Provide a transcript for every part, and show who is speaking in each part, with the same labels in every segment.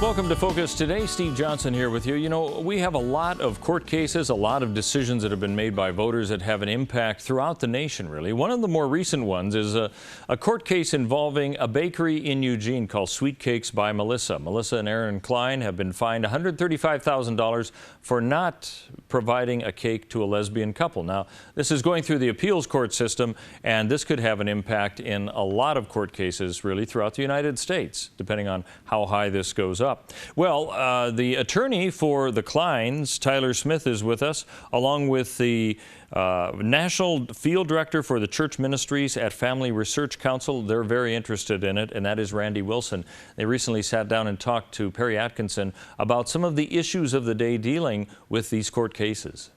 Speaker 1: Welcome to Focus Today. Steve Johnson here with you. You know, we have a lot of court cases, a lot of decisions that have been made by voters that have an impact throughout the nation, really. One of the more recent ones is a court case involving a bakery in Eugene called Sweet Cakes by Melissa. Melissa and Aaron Klein have been fined $135,000 for not providing a cake to a lesbian couple. Now, this is going through the appeals court system, and this could have an impact in a lot of court cases, really, throughout the United States, depending on how high this goes up. Well, the attorney for the Kleins, Tyler Smith, is with us, along with the National Field Director for the Church Ministries at Family Research Council. They're very interested in it, and that is Randy Wilson. They recently sat down and talked to Perry Atkinson about some of the issues of the day dealing with these court cases.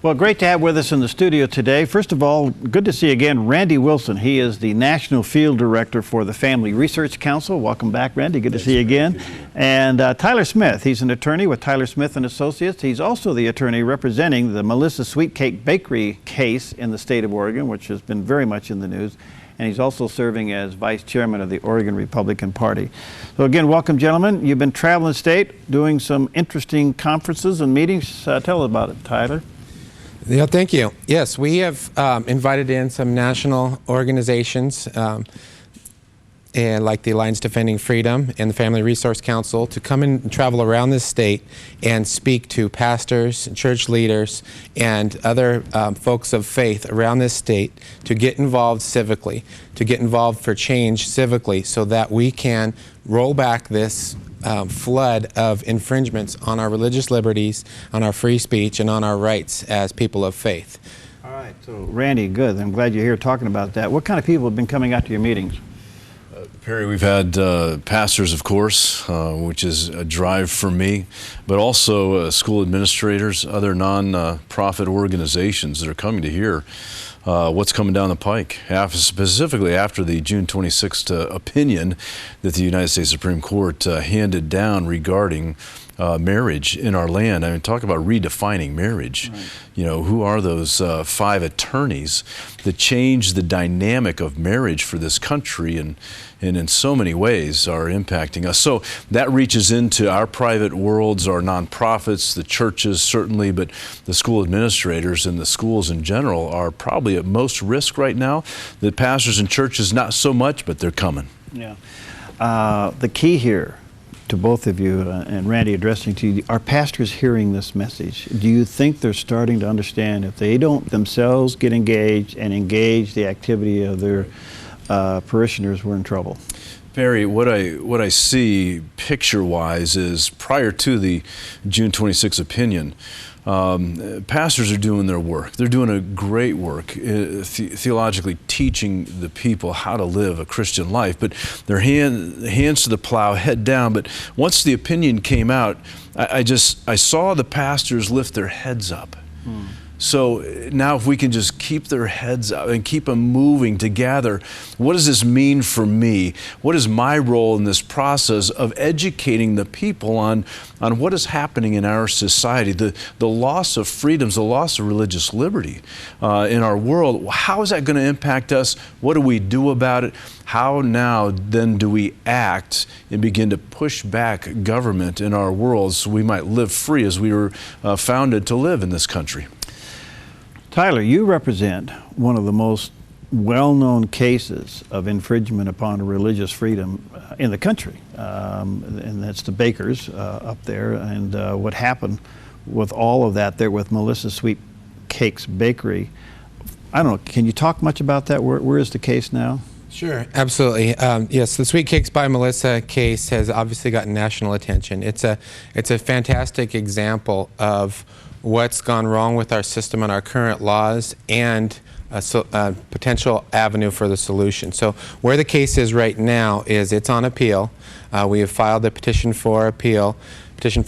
Speaker 2: Well, great to have with us in the studio today. First of all, good to see again Randy Wilson. He is the National Field Director for the Family Research Council. Welcome back, Randy. Good to see you again. And Tyler Smith, he's an attorney with Tyler Smith and Associates. He's also the attorney representing the Melissa Sweet Cake Bakery case in the state of Oregon, which has been very much in the news. And he's also serving as vice chairman of the Oregon Republican Party. So again, welcome, gentlemen. You've been traveling the state, doing some interesting conferences and meetings. Tell us about it, Tyler.
Speaker 3: Yeah, thank you. Yes, we have invited in some national organizations like the Alliance Defending Freedom and the Family Resource Council to come and travel around this state and speak to pastors, church leaders, and other folks of faith around this state to get involved civically, to get involved for change civically so that we can roll back this flood of infringements on our religious liberties, on our free speech, and on our rights as people of faith.
Speaker 2: All right, so Randy, good. I'm glad you're here talking about that. What kind of people have been coming out to your meetings?
Speaker 4: Perry, we've had pastors, of course, which is a drive for me, but also school administrators, other non-profit organizations that are coming to hear what's coming down the pike, specifically after the June 26th opinion that the United States Supreme Court handed down regarding marriage in our land. I mean, talk about redefining marriage. Right. You know, who are those 5 attorneys that change the dynamic of marriage for this country and in so many ways are impacting us. So that reaches into our private worlds, our nonprofits, the churches certainly, but the school administrators and the schools in general are probably at most risk right now. The pastors and churches, not so much, but they're coming.
Speaker 2: Yeah. The key here to both of you, and Randy, addressing to you, are pastors hearing this message? Do you think they're starting to understand if they don't themselves get engaged and engage the activity of their parishioners, we're in trouble?
Speaker 4: Barry, what I see picture-wise is prior to the June 26 opinion, pastors are doing their work. They're doing a great work theologically teaching the people how to live a Christian life, but their hands to the plow, head down. But once the opinion came out, I saw the pastors lift their heads up. So now if we can just keep their heads up and keep them moving together, what does this mean for me? What is my role in this process of educating the people on what is happening in our society, the loss of freedoms, the loss of religious liberty in our world? How is that going to impact us? What do we do about it? How now then do we act and begin to push back government in our world so we might live free as we were founded to live in this country?
Speaker 2: Tyler, you represent one of the most well-known cases of infringement upon religious freedom in the country, and that's the bakers up there, and what happened with all of that there with Melissa Sweet Cakes Bakery. I don't know, can you talk much about that? Where is the case now?
Speaker 3: Sure, absolutely. Yes, the Sweet Cakes by Melissa case has obviously gotten national attention. It's a fantastic example of what's gone wrong with our system and our current laws and a potential avenue for the solution. So where the case is right now is it's on appeal. We have filed a petition for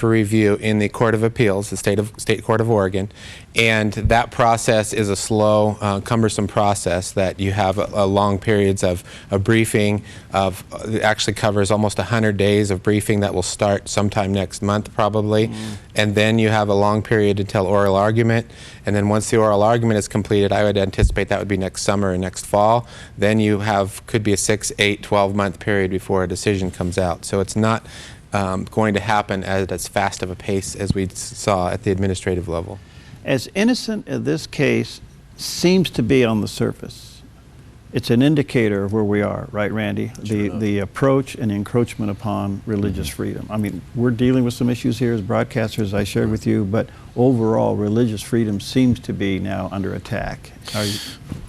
Speaker 3: review in the Court of Appeals, the State Court of Oregon, and that process is a slow, cumbersome process that you have long periods of briefing. It actually covers almost 100 days of briefing that will start sometime next month probably, and then you have a long period until oral argument, and then once the oral argument is completed, I would anticipate that would be next summer or next fall. Then you could be a 6, 8, 12-month period before a decision comes out. So it's not going to happen at as fast of a pace as we saw at the administrative level.
Speaker 2: As innocent as this case seems to be on the surface, it's an indicator of where we are, right, Randy? The approach and encroachment upon religious freedom. I mean, we're dealing with some issues here as broadcasters, I shared with you, but overall, religious freedom seems to be now under attack. Can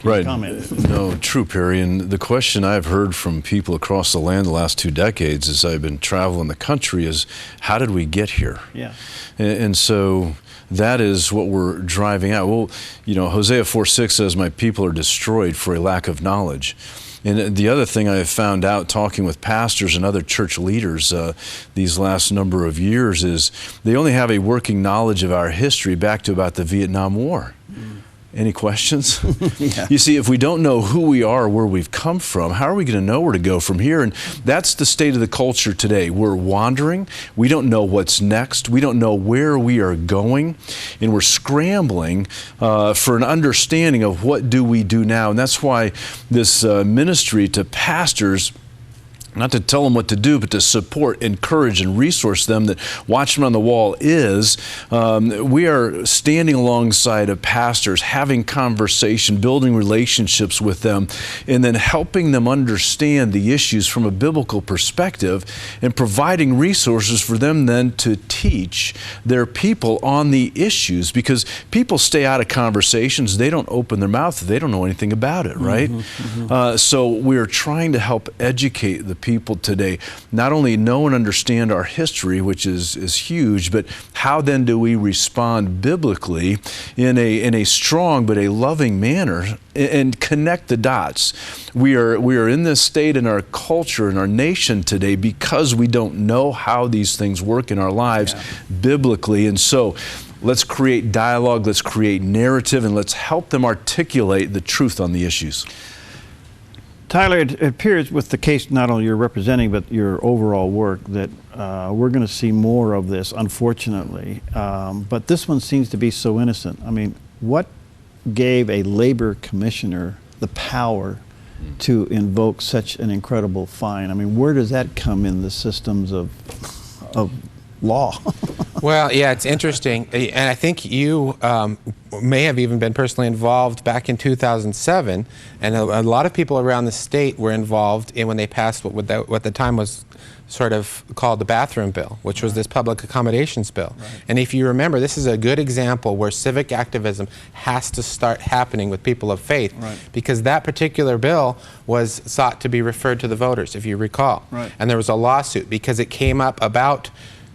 Speaker 2: you comment?
Speaker 4: No, true, Perry. And the question I've heard from people across the land the last 2 decades as I've been traveling the country is, how did we get here?
Speaker 2: Yeah.
Speaker 4: And so that is what we're driving at. Well, you know, Hosea 4:6 says, my people are destroyed for a lack of knowledge. And the other thing I have found out talking with pastors and other church leaders these last number of years is they only have a working knowledge of our history back to about the Vietnam War. Any questions?
Speaker 2: Yeah.
Speaker 4: You see, if we don't know who we are, where we've come from, how are we going to know where to go from here? And that's the state of the culture today. We're wandering. We don't know what's next. We don't know where we are going. And we're scrambling for an understanding of what do we do now. And that's why this ministry to pastors, not to tell them what to do, but to support, encourage, and resource them, that Watchman on the Wall is. We are standing alongside of pastors, having conversation, building relationships with them, and then helping them understand the issues from a biblical perspective and providing resources for them then to teach their people on the issues, because people stay out of conversations. They don't open their mouth. They don't know anything about it, right? So we're trying to help educate the people today, not only know and understand our history, which is huge, but how then do we respond biblically in a strong but a loving manner and connect the dots. We are in this state in our culture, in our nation today, because we don't know how these things work in our lives biblically. And so let's create dialogue, let's create narrative, and let's help them articulate the truth on the issues.
Speaker 2: Tyler, it appears with the case not only you're representing, but your overall work, that we're going to see more of this, unfortunately. But this one seems to be so innocent. I mean, what gave a labor commissioner the power to invoke such an incredible fine? I mean, where does that come in the systems of law?
Speaker 3: Well, yeah, it's interesting. And I think you may have even been personally involved back in 2007. And a lot of people around the state were involved in when they passed what at the time was sort of called the bathroom bill, which was this public accommodations bill. And if you remember, this is a good example where civic activism has to start happening with people of faith, because that particular bill was sought to be referred to the voters, if you recall. And there was a lawsuit because it came up about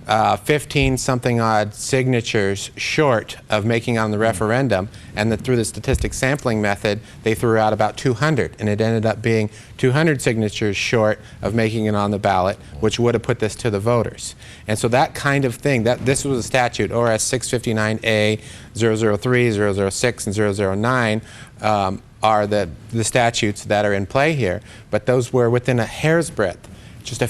Speaker 3: 15-something odd signatures short of making on the referendum, and through the statistic sampling method, they threw out about 200, and it ended up being 200 signatures short of making it on the ballot, which would have put this to the voters. And so that kind of thing, this was a statute, ORS 659A, 003, 006, and 009, are the statutes that are in play here, but those were within a hair's breadth. Just a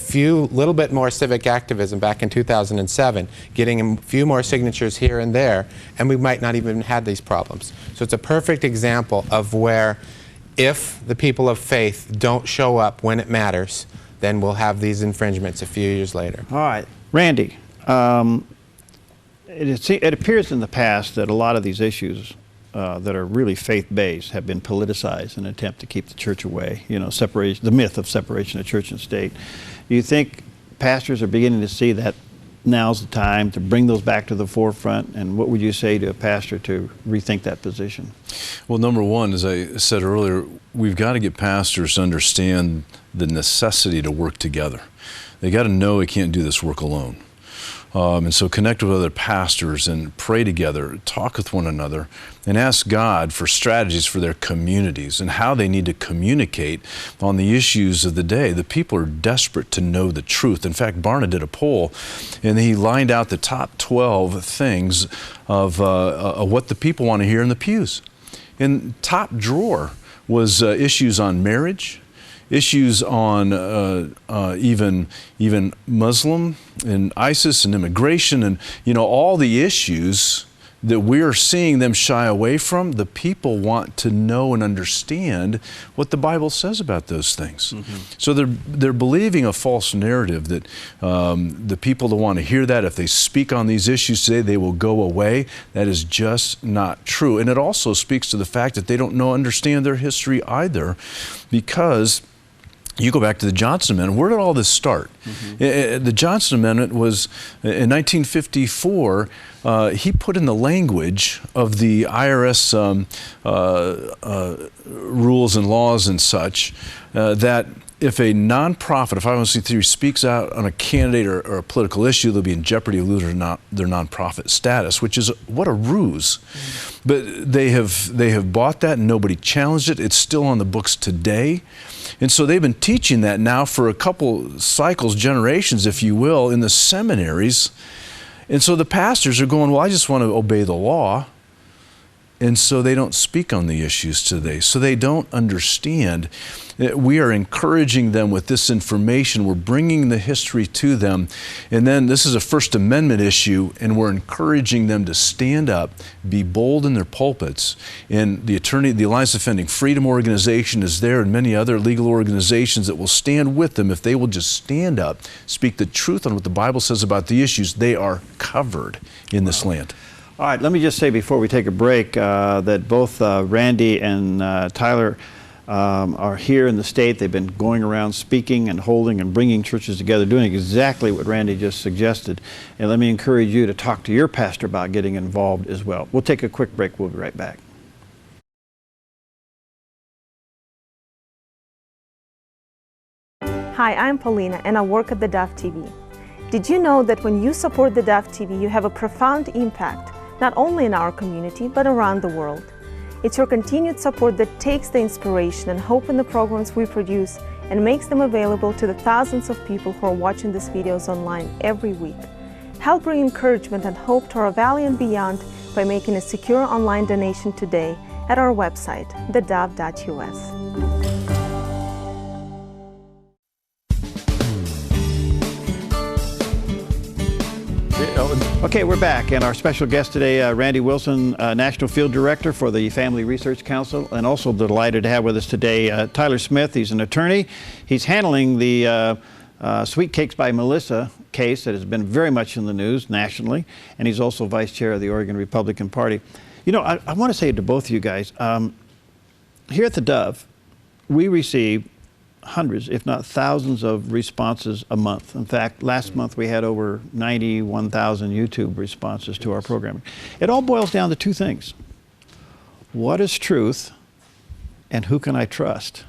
Speaker 3: little bit more civic activism back in 2007, getting a few more signatures here and there, and we might not even have had these problems. So it's a perfect example of where if the people of faith don't show up when it matters, then we'll have these infringements a few years later.
Speaker 2: All right. Randy, it appears in the past that a lot of these issues that are really faith-based have been politicized in an attempt to keep the church away, you know, separation, the myth of separation of church and state. Do you think pastors are beginning to see that now's the time to bring those back to the forefront? And what would you say to a pastor to rethink that position?
Speaker 4: Well, number one, as I said earlier, we've got to get pastors to understand the necessity to work together. They got to know they can't do this work alone. And so connect with other pastors and pray together, talk with one another, and ask God for strategies for their communities and how they need to communicate on the issues of the day. The people are desperate to know the truth. In fact, Barna did a poll, and he lined out the top 12 things of what the people want to hear in the pews. And top drawer was issues on marriage, issues on even Muslim and ISIS and immigration, and all the issues that we're seeing them shy away from, the people want to know and understand what the Bible says about those things. So they're believing a false narrative that the people that want to hear that, if they speak on these issues today, they will go away. That is just not true. And it also speaks to the fact that they don't understand their history either, because you go back to the Johnson Amendment. Where did all this start? The Johnson Amendment was in 1954. He put in the language of the IRS rules and laws and such that if a nonprofit, if 501c3 speaks out on a candidate or a political issue, they'll be in jeopardy of losing their nonprofit status, which is what a ruse. But they have bought that and nobody challenged it. It's still on the books today. And so they've been teaching that now for a couple cycles, generations, if you will, in the seminaries. And so the pastors are going, well, I just want to obey the law. And so they don't speak on the issues today. So they don't understand. We are encouraging them with this information. We're bringing the history to them. And then this is a First Amendment issue, and we're encouraging them to stand up, be bold in their pulpits. And the Alliance Defending Freedom organization is there, and many other legal organizations that will stand with them. If they will just stand up, speak the truth on what the Bible says about the issues, they are covered in this land.
Speaker 2: All right, let me just say before we take a break that both Randy and Tyler are here in the state. They've been going around speaking and holding and bringing churches together, doing exactly what Randy just suggested. And let me encourage you to talk to your pastor about getting involved as well. We'll take a quick break. We'll be right back.
Speaker 5: Hi, I'm Paulina, and I work at theDove TV. Did you know that when you support theDove TV, you have a profound impact, not only in our community, but around the world? It's your continued support that takes the inspiration and hope in the programs we produce and makes them available to the thousands of people who are watching these videos online every week. Help bring encouragement and hope to our valley and beyond by making a secure online donation today at our website, thedove.us.
Speaker 2: Okay, we're back, and our special guest today, Randy Wilson, National Field Director for the Family Research Council, and also delighted to have with us today Tyler Smith. He's an attorney. He's handling the Sweet Cakes by Melissa case that has been very much in the news nationally, and he's also vice chair of the Oregon Republican Party. You know, I want to say to both of you guys, here at the Dove, we receive hundreds, if not thousands, of responses a month. In fact, last month we had over 91,000 YouTube responses to our programming. It all boils down to two things. What is truth, and who can I trust?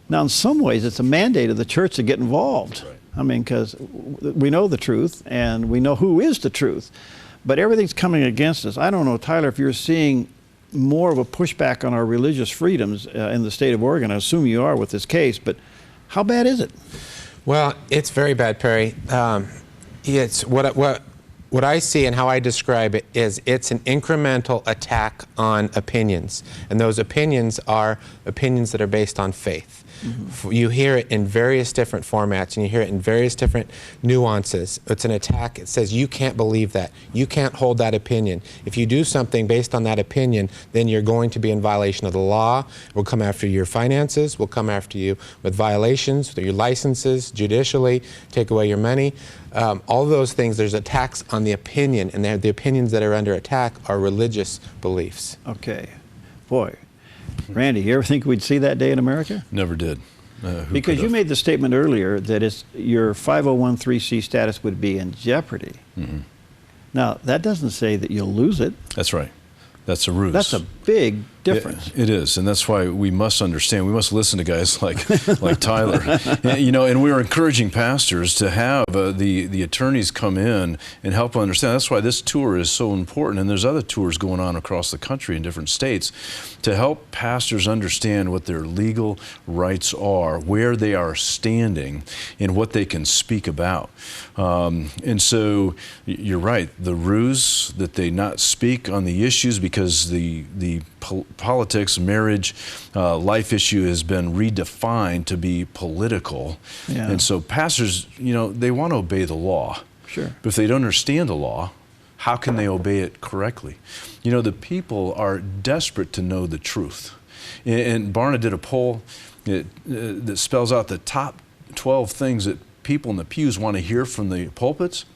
Speaker 2: Now, in some ways, it's a mandate of the church to get involved. Right. I mean, because we know the truth, and we know who is the truth. But everything's coming against us. I don't know, Tyler, if you're seeing more of a pushback on our religious freedoms in the state of Oregon. I assume you are with this case, but how bad is it?
Speaker 3: Well, it's very bad, Perry. It's what I see and how I describe it is it's an incremental attack on opinions, and those opinions are opinions that are based on faith. Mm-hmm. You hear it in various different formats, and you hear it in various different nuances. It's an attack. It says you can't believe that. You can't hold that opinion. If you do something based on that opinion, then you're going to be in violation of the law. We'll come after your finances. We'll come after you with violations, with your licenses, judicially, take away your money. All those things, there's attacks on the opinion, and the opinions that are under attack are religious beliefs.
Speaker 2: Okay. Boy. Randy, you ever think we'd see that day in America?
Speaker 4: Never did.
Speaker 2: Because you made the statement earlier that your 501c status would be in jeopardy. Mm-hmm. Now, that doesn't say that you'll lose it.
Speaker 4: That's right. That's a ruse.
Speaker 2: That's a big difference.
Speaker 4: It is, and that's why we must understand. We must listen to guys like Tyler. And we're encouraging pastors to have the attorneys come in and help understand. That's why this tour is so important, and there's other tours going on across the country in different states to help pastors understand what their legal rights are, where they are standing, and what they can speak about. And so you're right. The ruse that they not speak on the issues because the politics, marriage, life issue has been redefined to be political. Yeah. And so pastors, they want to obey the law.
Speaker 2: Sure.
Speaker 4: But if they don't understand the law, how can they obey it correctly? You know, the people are desperate to know the truth. And Barna did a poll that spells out the top 12 things that people in the pews want to hear from the pulpits.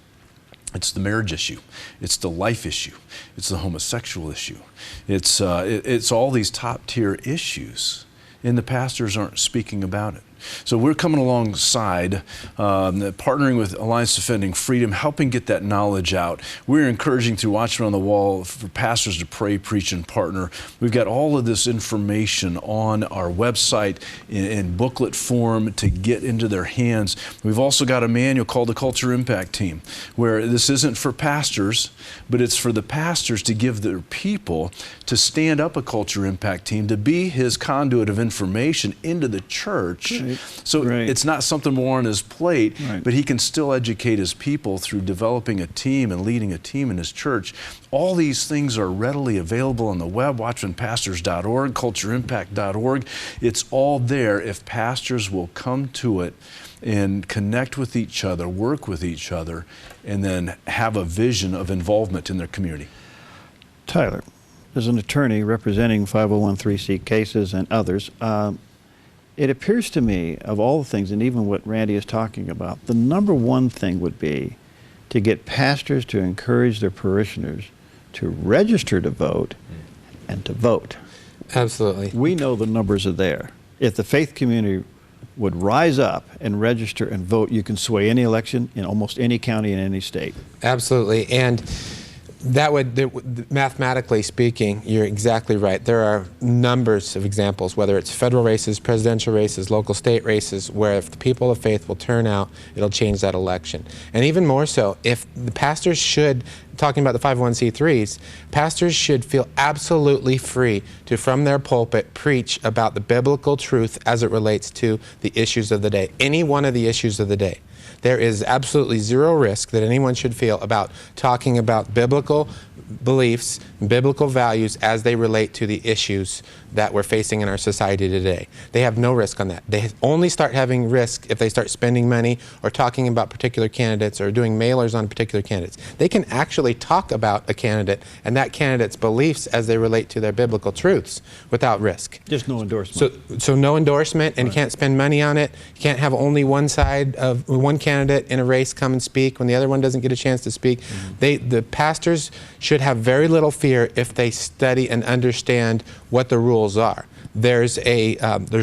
Speaker 4: It's the marriage issue. It's the life issue. It's the homosexual issue. It's all these top tier issues, and the pastors aren't speaking about it. So we're coming alongside, partnering with Alliance Defending Freedom, helping get that knowledge out. We're encouraging through Watchmen on the Wall for pastors to pray, preach, and partner. We've got all of this information on our website in booklet form to get into their hands. We've also got a manual called the Culture Impact Team, where this isn't for pastors, but it's for the pastors to give their people to stand up a Culture Impact Team, to be his conduit of information into the church. Right. So it's not something more on his plate, but he can still educate his people through developing a team and leading a team in his church. All these things are readily available on the web, watchmanpastors.org, cultureimpact.org. It's all there if pastors will come to it and connect with each other, work with each other, and then have a vision of involvement in their community.
Speaker 2: Tyler, as an attorney representing 501(c) cases and others, it appears to me, of all the things, and even what Randy is talking about, the number one thing would be to get pastors to encourage their parishioners to register to vote and to vote.
Speaker 3: Absolutely.
Speaker 2: We know the numbers are there. If the faith community would rise up and register and vote, you can sway any election in almost any county in any state.
Speaker 3: Absolutely. And that would, mathematically speaking, you're exactly right. There are numbers of examples, whether it's federal races, presidential races, local state races, where if the people of faith will turn out, it'll change that election. And even more so, if the pastors should, talking about the 501(c)(3s, pastors should feel absolutely free to, from their pulpit, preach about the biblical truth as it relates to the issues of the day, any one of the issues of the day. There is absolutely zero risk that anyone should feel about talking about biblical beliefs, biblical values as they relate to the issues that we're facing in our society today. They have no risk on that. They only start having risk if they start spending money or talking about particular candidates or doing mailers on particular candidates. They can actually talk about a candidate and that candidate's beliefs as they relate to their biblical truths without risk.
Speaker 2: Just no endorsement.
Speaker 3: So no endorsement, and you can't spend money on it. You can't have only one side of one candidate in a race come and speak when the other one doesn't get a chance to speak. The pastors should have very little fear if they study and understand what the rules are. There's a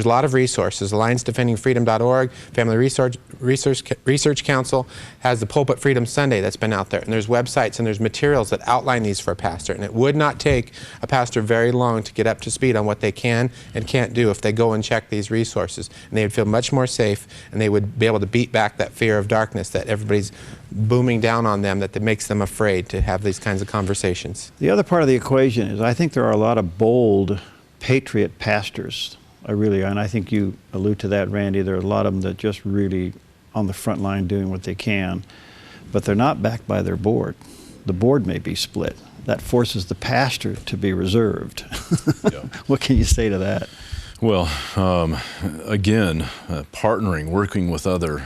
Speaker 3: lot of resources. AllianceDefendingFreedom.org, Family Research Council has the Pulpit Freedom Sunday that's been out there. And there's websites and there's materials that outline these for a pastor. And it would not take a pastor very long to get up to speed on what they can and can't do if they go and check these resources. And they would feel much more safe, and they would be able to beat back that fear of darkness that everybody's booming down on them, that makes them afraid to have these kinds of conversations.
Speaker 2: The other part of the equation is I think there are a lot of bold patriot pastors. I really are, and I think you allude to that, Randy. There are a lot of them that just really on the front line doing what they can, but they're not backed by their board. The board may be split. That forces the pastor to be reserved. Yeah. What can you say to that?
Speaker 4: Well, again, partnering, working with other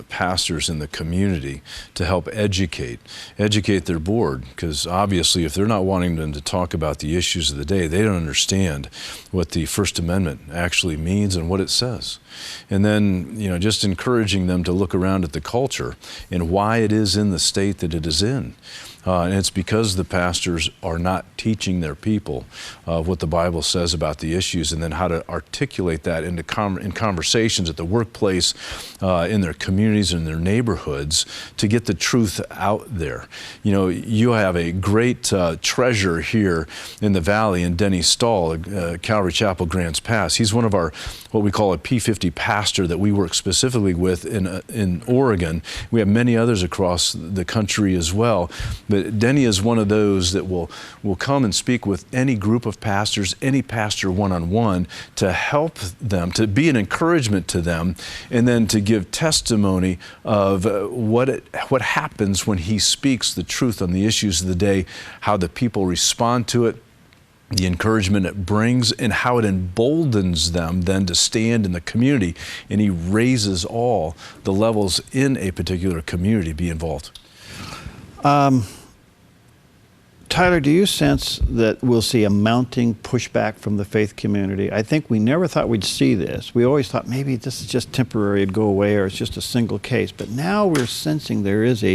Speaker 4: pastors in the community to help educate their board, because obviously if they're not wanting them to talk about the issues of the day, they don't understand what the First Amendment actually means and what it says. And then, you know, just encouraging them to look around at the culture and why it is in the state that it is in. And it's because the pastors are not teaching their people what the Bible says about the issues, and then how to articulate that into in conversations at the workplace, in their communities, in their neighborhoods, to get the truth out there. You know, you have a great treasure here in the Valley in Denny Stahl, Calvary Chapel Grants Pass. He's one of our, what we call a P50 pastor that we work specifically with in Oregon. We have many others across the country as well. But Denny is one of those that will come and speak with any group of pastors, any pastor one-on-one, to help them, to be an encouragement to them, and then to give testimony of what happens when he speaks the truth on the issues of the day, how the people respond to it, the encouragement it brings, and how it emboldens them then to stand in the community. And he raises all the levels in a particular community to be involved.
Speaker 2: Tyler, do you sense that we'll see a mounting pushback from the faith community? I think we never thought we'd see this. We always thought maybe this is just temporary, it'd go away, or it's just a single case. But now we're sensing there is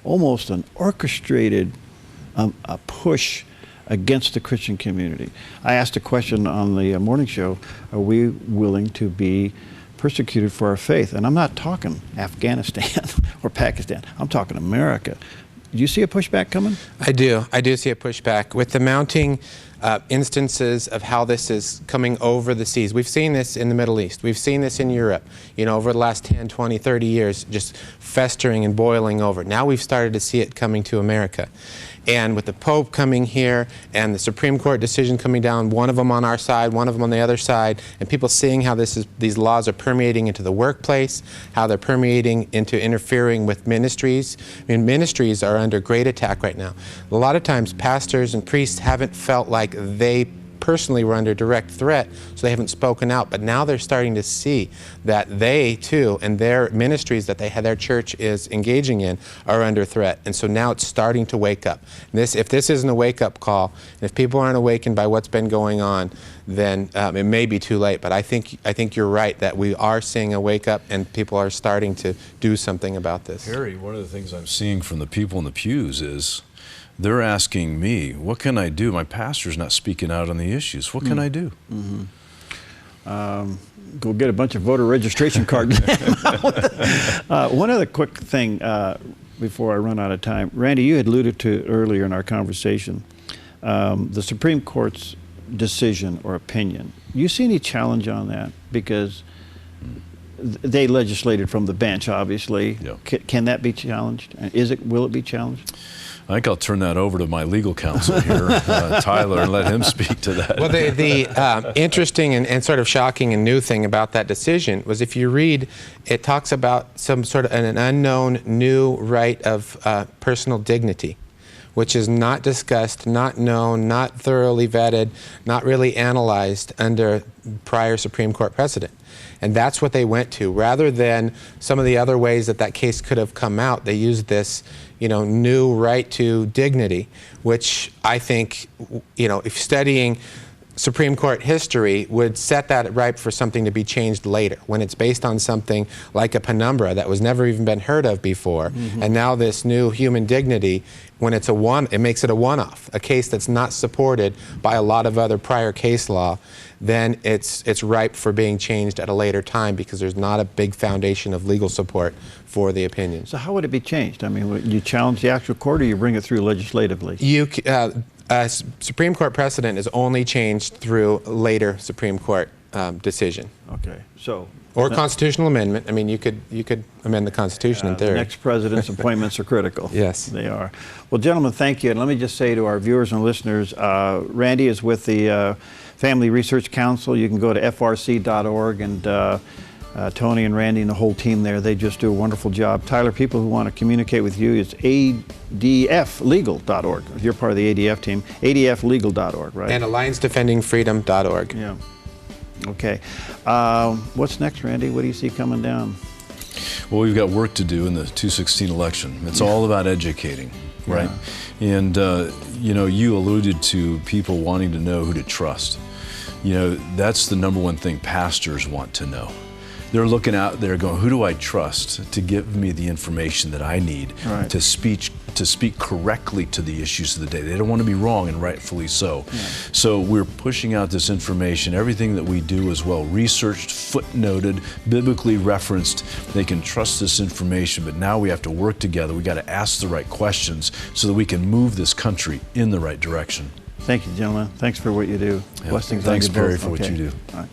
Speaker 2: almost an orchestrated a push against the Christian community. I asked a question on the morning show, are we willing to be persecuted for our faith? And I'm not talking Afghanistan or Pakistan, I'm talking America. Do you see a pushback coming?
Speaker 3: I do see a pushback. With the mounting instances of how this is coming over the seas. We've seen this in the Middle East. We've seen this in Europe, over the last 10, 20, 30 years, just festering and boiling over. Now we've started to see it coming to America. And with the Pope coming here and the Supreme Court decision coming down, one of them on our side, one of them on the other side, and people seeing how these laws are permeating into the workplace, how they're permeating into interfering with ministries. I mean, ministries are under great attack right now. A lot of times pastors and priests haven't felt like they personally were under direct threat, so they haven't spoken out. But now they're starting to see that they too, and their ministries that their church is engaging in, are under threat. And so now it's starting to wake up. If this isn't a wake-up call, and if people aren't awakened by what's been going on, then it may be too late. But I think you're right that we are seeing a wake-up, and people are starting to do something about this.
Speaker 4: Harry, one of the things I'm seeing from the people in the pews is they're asking me, what can I do? My pastor's not speaking out on the issues. What can I do?
Speaker 2: Go get a bunch of voter registration cards. One other quick thing before I run out of time. Randy, you had alluded to earlier in our conversation, the Supreme Court's decision or opinion. You see any challenge on that? Because they legislated from the bench, obviously. Yeah. Can that be challenged? Will it be challenged?
Speaker 4: I think I'll turn that over to my legal counsel here, Tyler, and let him speak to that.
Speaker 3: Well, the interesting and sort of shocking and new thing about that decision was, if you read, it talks about some sort of an unknown new right of personal dignity, which is not discussed, not known, not thoroughly vetted, not really analyzed under prior Supreme Court precedent. And that's what they went to. Rather than some of the other ways that case could have come out, they used this, new right to dignity, which I think, if studying Supreme Court history would set that ripe for something to be changed later, when it's based on something like a penumbra that was never even been heard of before, and now this new human dignity, when it makes it a one-off, a case that's not supported by a lot of other prior case law, then it's ripe for being changed at a later time, because there's not a big foundation of legal support for the opinion.
Speaker 2: So how would it be changed? I mean, you challenge the actual court, or you bring it through legislatively?
Speaker 3: Supreme Court precedent is only changed through later Supreme Court decision.
Speaker 2: Okay, so.
Speaker 3: Or constitutional amendment. I mean, you could amend the Constitution in theory.
Speaker 2: The next president's appointments are critical.
Speaker 3: Yes.
Speaker 2: They are. Well, gentlemen, thank you. And let me just say to our viewers and listeners, Randy is with the Family Research Council. You can go to frc.org, and Tony and Randy and the whole team there, they just do a wonderful job. Tyler, people who want to communicate with you, it's adflegal.org. You're part of the ADF team, adflegal.org, right?
Speaker 3: And alliancedefendingfreedom.org.
Speaker 2: Yeah. Okay. What's next, Randy? What do you see coming down?
Speaker 4: Well, we've got work to do in the 2016 election. It's all about educating, right? Yeah. And, you alluded to people wanting to know who to trust. That's the number one thing pastors want to know. They're looking out there going, who do I trust to give me the information that I need to speak correctly to the issues of the day? They don't want to be wrong, and rightfully so. Yeah. So we're pushing out this information. Everything that we do is well researched, footnoted, biblically referenced. They can trust this information, but now we have to work together. We got to ask the right questions so that we can move this country in the right direction.
Speaker 2: Thank you, gentlemen. Thanks for what you do.
Speaker 4: Yeah.
Speaker 2: Blessings
Speaker 4: Thanks,
Speaker 2: on you
Speaker 4: Perry,
Speaker 2: both.
Speaker 4: for what you do.
Speaker 2: All right.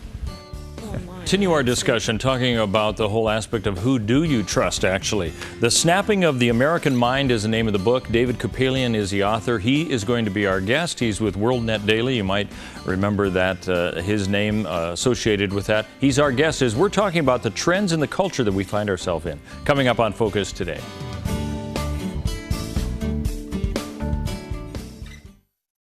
Speaker 1: Continue our discussion talking about the whole aspect of who do you trust, actually. The Snapping of the American Mind is the name of the book. David Kupelian is the author. He is going to be our guest. He's with WorldNet Daily. You might remember that his name associated with that. He's our guest as we're talking about the trends in the culture that we find ourselves in. Coming up on Focus today.